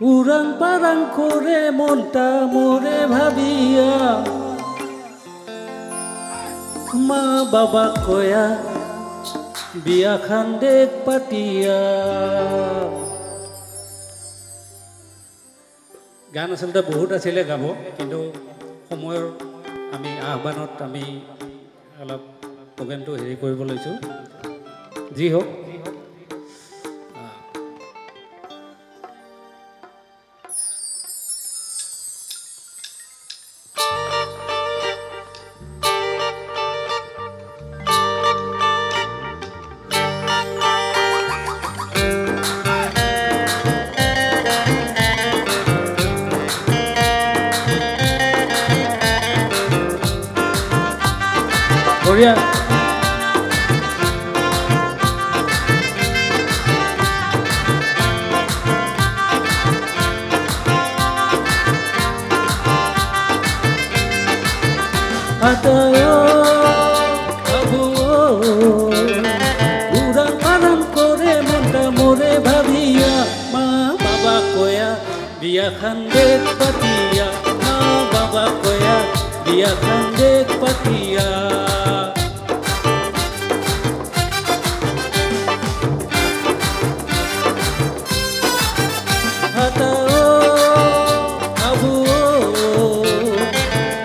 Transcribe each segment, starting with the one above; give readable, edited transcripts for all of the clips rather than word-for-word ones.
উৰাং পাৰাং কৰে মনটা মোৰে ভাবিয়া মা বাবা কয়া বিয়াখান দেখ পাতিয়া। গান আচলতে বহুত আছিলে গাব, কিন্তু সময়ৰ আমি আহ্বানত আমি অলপ প্ৰগ্ৰেমটো হেৰি কৰিব লৈছোঁ। যি হওক, বঢ়িয়া। উড়ান পারান করে মনটা মোরে ভাবিয়া মা বাবা কয়া বিয়াখান দেখ পাতিয়া। মা বাবা কয়া বিয়াখান দেখ পাতিয়া।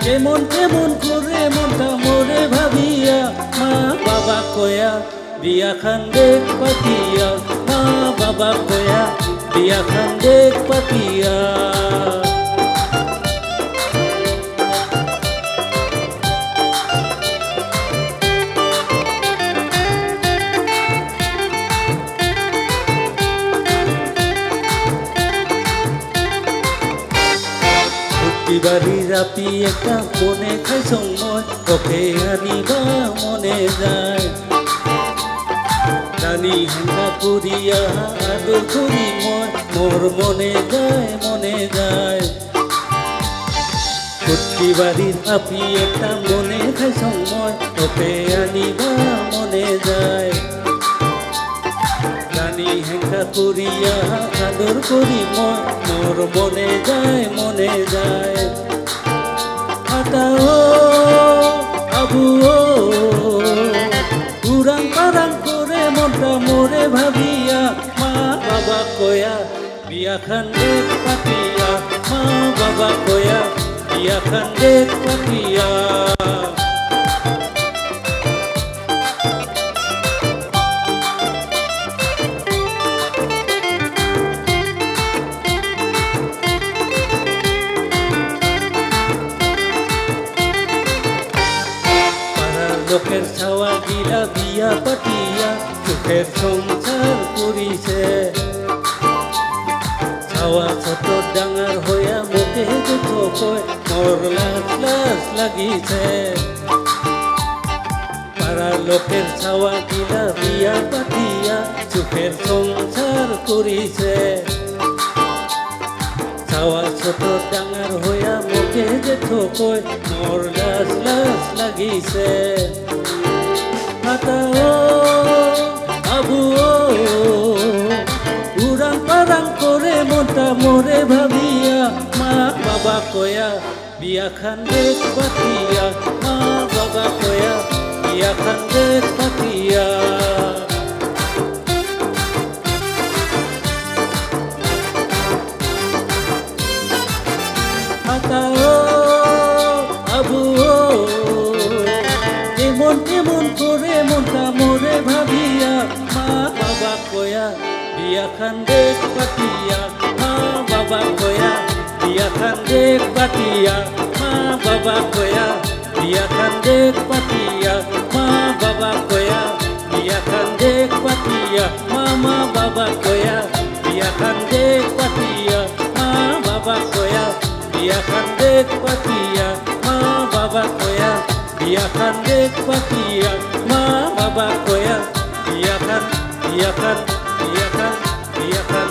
কেমন কেমন করে মনটা মোরে ভাবিয়া মা বাবা কয়া বিয়াখান দেখ পাতিয়া। মা বাবা কয়া বিয়াখান দেখ পাতিয়া। বাড়ি রাতি একটা মনে খাই সময় তোকে আনিবা মনে যায়। রানী হেঙ্গা করিয়া আদর করি মোর মনে যায় মনে যায়। প্রতি বাড়ির আপি একটা মনে খাই সময় তোকে আনিবা মনে যায়। রানী হেঙ্গা করিয়া আদর করি মোর মনে যায় মনে যায়। আবু উড়ান পারান করে মনটা মোরে ভাবিয়া মা বাবা কয়া বিয়াখান দেখ পাতিয়া। মা বাবা কয়া বিয়াখান দেখ পাতিয়া। লোকের ছাওয়া গিলা বিয়া পাতিয়া সুখের সংসার করিছে। ছাওয়া ছোট ডাঙর হইয়া মুখে দুঃখ কয় মোর লাজ লাজ লাগিছে। পাড়ার লোকের ছাওয়া গিলা বিয়া পাতিয়া সুখের সংসার করিছে। ছাওয়া ছোট ডাঙর হইয়া মুখে যেঠ কয় মোর লাজ লাজ লাগিছে। আবু উড়ান পারান করে মনটা মোরে ভাবিয়া মা বাবা কয়া বিয়াখান দেখ পাতিয়া। মা বাবা কয়া বিয়াখান দেখ পাতিয়া। আবু কেমন কেমন করে মনটা মোরে ভাবিয়া মা বাবা কয়া বিয়াখান দেখ পাতিয়া। মা বাবা কয়া বিয়াখান দেখ পাতিয়া। মা বাবা কয়া বিয়াখান দেখ পাতিয়া। মা বাবা কয়া বিয়াখান দেখ পাতিয়া। মা বাবা কয়া বিয়াখান দেখ পাতিয়া। মা বাবা কয়া বিয়াখান দেখ পাতিয়া। মা বাবা কয়া বিয়াখান দেখ পাতিয়া। মা বাবা কয়া বিয়াখান বিয়াখান বিয়াখান বিয়াখান।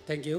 Thank U